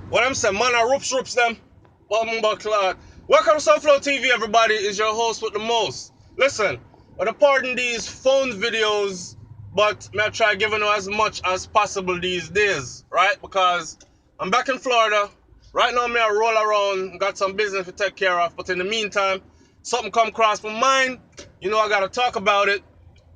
What I'm saying, man, I roops them. Welcome to SouFLoTV, everybody. Is your host with the most. Listen, but pardon these phone videos, but I try giving you as much as possible these days, right? Because I'm back in Florida. Right now, I roll around, got some business to take care of. But in the meantime, something come across my mind. You know, I gotta talk about it.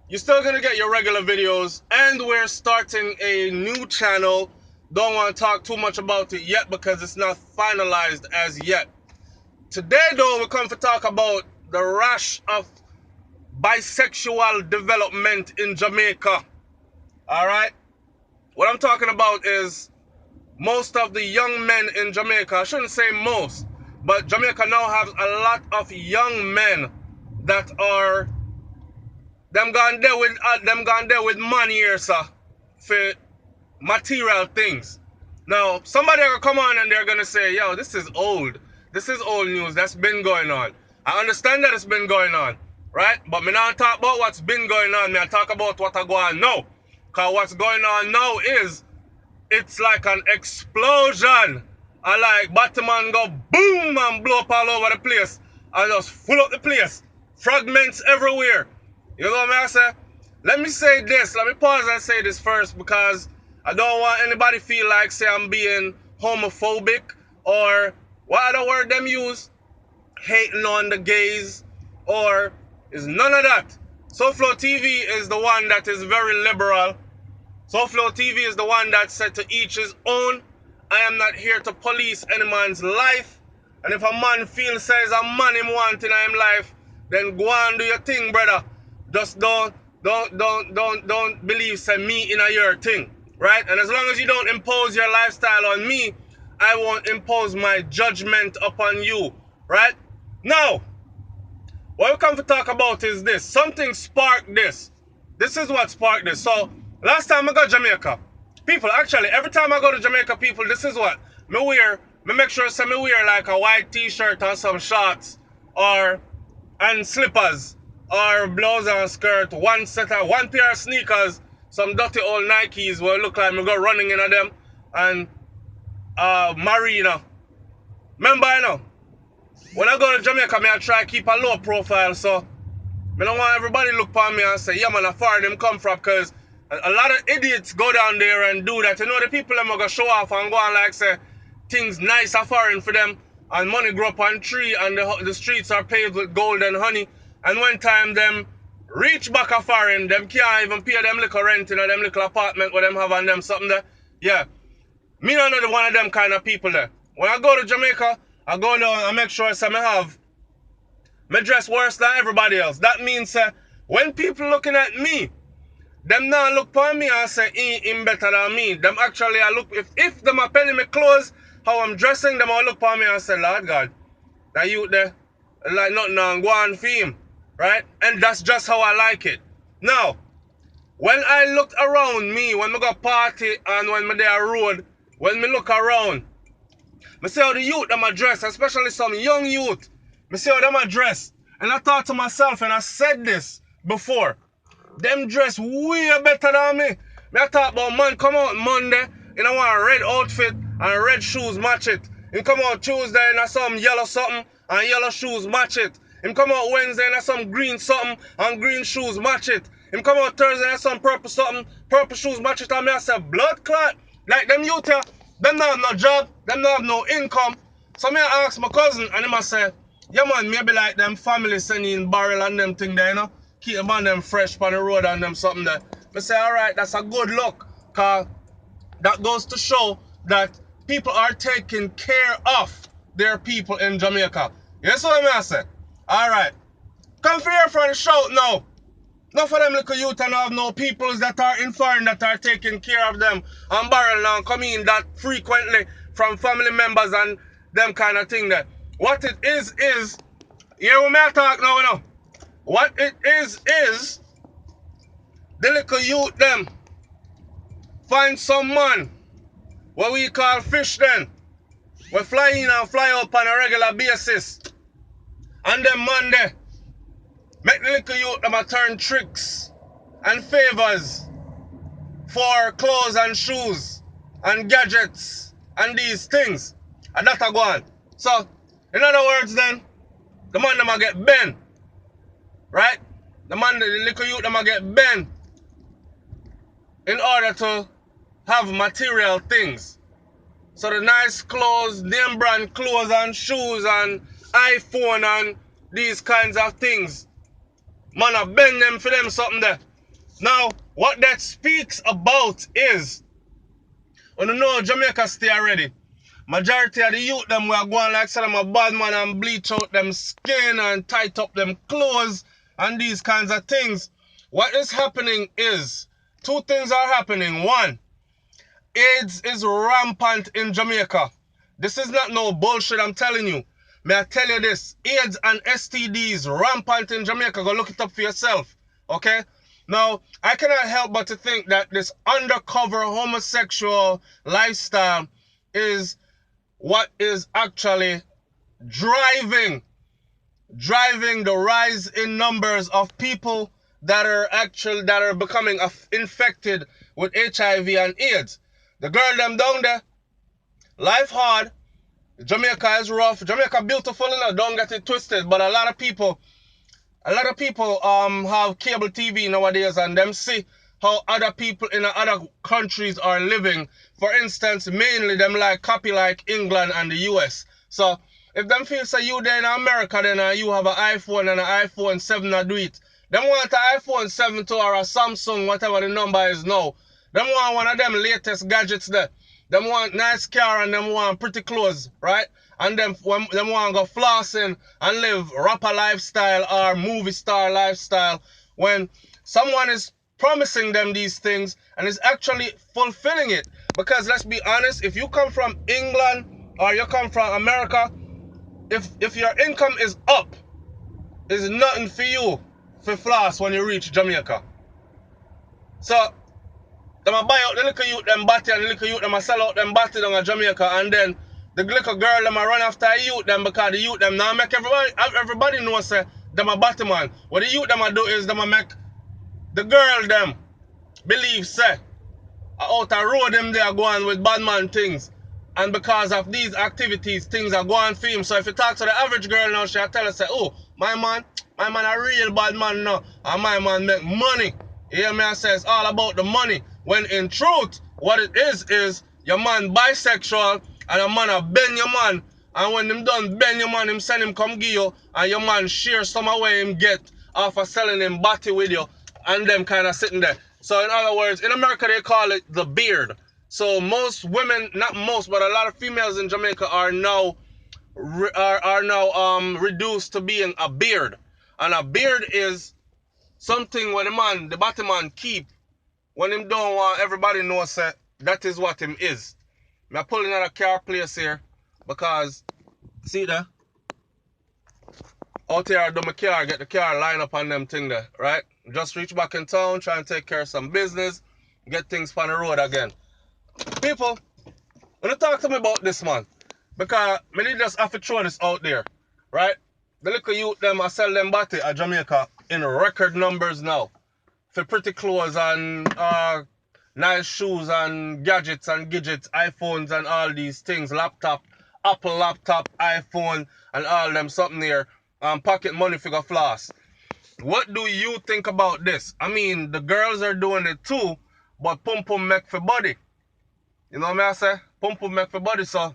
You're still gonna get your regular videos, and we're starting a new channel. Don't want to talk too much about it yet because it's not finalized as yet. Today though, we come to talk about the rash of bisexual development in Jamaica. Alright? What I'm talking about is most of the young men in Jamaica, I shouldn't say most, but Jamaica now has a lot of young men that are them gone there with money here, sir, for material things. Now, somebody will come on and they're gonna say, yo, this is old. This is old news. That's been going on. I understand that it's been going on, right? But me not talk about what's been going on. Me I talk about what I go on now. Cause what's going on now is it's like an explosion. I like Batman go boom and blow up all over the place. And just full up the place. Fragments everywhere. You know what I say? Let me say this. Let me pause and say this first because I don't want anybody feel like say I'm being homophobic or what other word them use? Hating on the gays or is none of that. SouFLoTV is the one that is very liberal. SouFLoTV is the one that said to each his own. I am not here to police any man's life. And if a man feels says a man him want in his life, then go on do your thing, brother. Just don't believe say me in a your thing. Right? And as long as you don't impose your lifestyle on me, I won't impose my judgment upon you. Right? Now, what we come to talk about is this. Something sparked this. This is what sparked this. So, last time I got Jamaica, people, actually, every time I go to Jamaica, people, this is what me wear. Me make sure say me wear like a white t-shirt and some shorts and slippers or blouse and skirt, one pair of sneakers, some dirty old Nikes where it look like me go running in them and marina. Remember, you know, when I go to Jamaica, I try to keep a low profile, so I don't want everybody look upon me and say, yeah man, how far them come from, because a lot of idiots go down there and do that. You know, the people them are going to show off and go and like say, things nice are foreign for them, and money grow up on tree, and the streets are paved with gold and honey, and when time them reach back a foreign, them can't even pay them little rent in them little apartment where them have on them something there. Yeah, me not know the one of them kind of people there. When I go to Jamaica, I go down and make sure I have me dress worse than everybody else. That means when people looking at me, them not look for me and say him better than me. Them actually I look if them are penny me clothes, how I'm dressing, them all look for me and say, Lord God, that you there like nothing on go on for him. Right? And that's just how I like it. Now, when I looked around me, when me go party and when me there road, when me look around, me see how the youth them a dress, especially some young youth. Me see how them a dress. And I thought to myself, and I said this before, them dress way better than me. Me I thought about man come out Monday in a one red outfit and red shoes match it. Him come out Tuesday in some yellow something and yellow shoes match it. Him come out Wednesday in some green something and green shoes match it. Him come out Thursday in some purple something, purple shoes match it. And me I say blood clot. Like them youth here, them not have no job, them not have no income. So me I ask my cousin and him I say, yeah man, maybe like them family sending barrel and them thing there, you know. Keep them on them fresh on the road and them something there. I say, alright, that's a good look. Cause that goes to show that people are taking care of their people in Jamaica. Yes what I say? Alright. Come for here for the shout now. Not for them little youth and have no peoples that are in foreign that are taking care of them and barrel now come in that frequently from family members and them kind of thing there. What it is, here we may talk now, you know. What it is the little youth them find some man, what we call fish then. We fly in and fly out on a regular basis. And them man there, make the little youth them a turn tricks and favors for clothes and shoes and gadgets and these things. And that a go on. So, in other words then, the man them a get bent. Right? The little youth them a get bent in order to have material things. So the nice clothes, name brand clothes and shoes and iPhone and these kinds of things. Man, I bend them for them something there. Now, what that speaks about is, when you know Jamaica stay already, majority of the youth them were going like say them a bad man and bleach out them skin and tight up them clothes and these kinds of things. What is happening is, two things are happening. One, AIDS is rampant in Jamaica. This is not no bullshit, I'm telling you. May I tell you this? AIDS and STDs rampant in Jamaica. Go look it up for yourself. Okay? Now, I cannot help but to think that this undercover homosexual lifestyle is what is actually driving the rise in numbers of people that are becoming infected with HIV and AIDS. The girl them down there, life hard. Jamaica is rough. Jamaica beautiful, don't get it twisted. But a lot of people have cable TV nowadays and them see how other people in other countries are living. For instance, mainly them copy like England and the US. So if them feel say you there in America, then you have an iPhone and an iPhone 7 to do it. Them want an iPhone 7 to or a Samsung, whatever the number is now. Them want one of them latest gadgets there. Them want nice car and them want pretty clothes, right? And them want to go flossing and live rapper lifestyle or movie star lifestyle when someone is promising them these things and is actually fulfilling it. Because let's be honest, if you come from England or you come from America, if your income is up, it's nothing for you for floss when you reach Jamaica. So, them a buy out the little youth them body and the little youth them a sell out them body down in Jamaica, and then the little girl them a run after the youth them because the youth them now make everybody know say them a body man. What the youth them a do is them a make the girl them believe say out a road them they are going with bad man things. And because of these activities, things are going for him. So if you talk to the average girl now, she'll tell us, say, oh, my man a real bad man now. And my man make money. You hear me? I say it's all about the money. When in truth, what it is your man bisexual and a man a bend your man. And when him done bend your man, him send him come give you. And your man share some away him get after selling him body with you. And them kind of sitting there. So in other words, in America they call it the beard. So most women, not most, but a lot of females in Jamaica are now reduced to being a beard. And a beard is something where the bottom man keep when him don't want everybody knows that is what him is. I'm pulling out a car place here because see there? Out here I do my car, get the car line up on them thing there, right? Just reach back in town, try and take care of some business, get things on the road again. People, when you talk to me about this, man, because me just have to throw this out there, right? The little youth them I sell them body at Jamaica in record numbers now for pretty clothes and nice shoes and gadgets, iPhones and all these things, laptop, Apple laptop, iPhone and all them something there, pocket money figure floss. What do you think about this? I mean, the girls are doing it too, but pum pum make for body. You know what I say? Pum pum make for body, so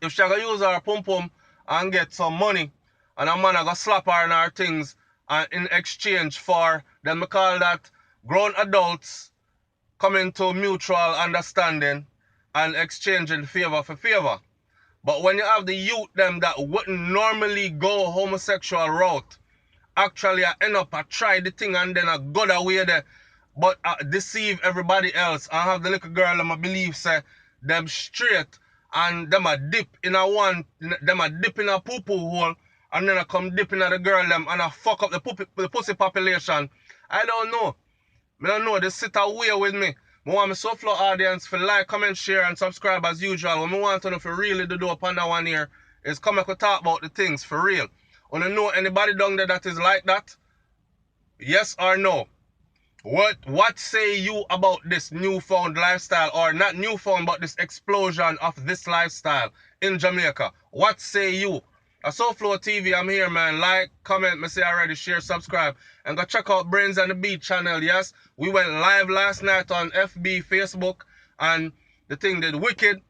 if she gonna use her pum pum and get some money, and a man gonna slap her and her things in exchange for, then we call that grown adults coming to mutual understanding and exchanging favor for favor. But when you have the youth them that wouldn't normally go homosexual route, actually I end up I try the thing and then I go that way there, but deceive everybody else. I have the little girl them I believe say them straight and them a dip in a poo-poo hole and then I come dipping at the girl them and I fuck up the pussy population. I don't know. I don't know. They sit away with me. I want my SouFLo audience to like, comment, share and subscribe as usual. What I want to know for really to do upon that one here is come and talk about the things for real. Want to know anybody down there that is like that? Yes or no? What say you about this newfound lifestyle, or not newfound, but this explosion of this lifestyle in Jamaica? What say you? SouFLoTV, I'm here, man. Like, comment, me say already, share, subscribe, and go check out Brains on the Beat channel. Yes, we went live last night on FB, Facebook, and the thing did wicked.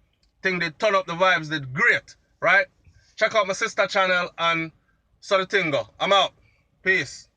Thing did turn up the vibes, did great, right? Check out my sister channel and so the thing go. I'm out. Peace.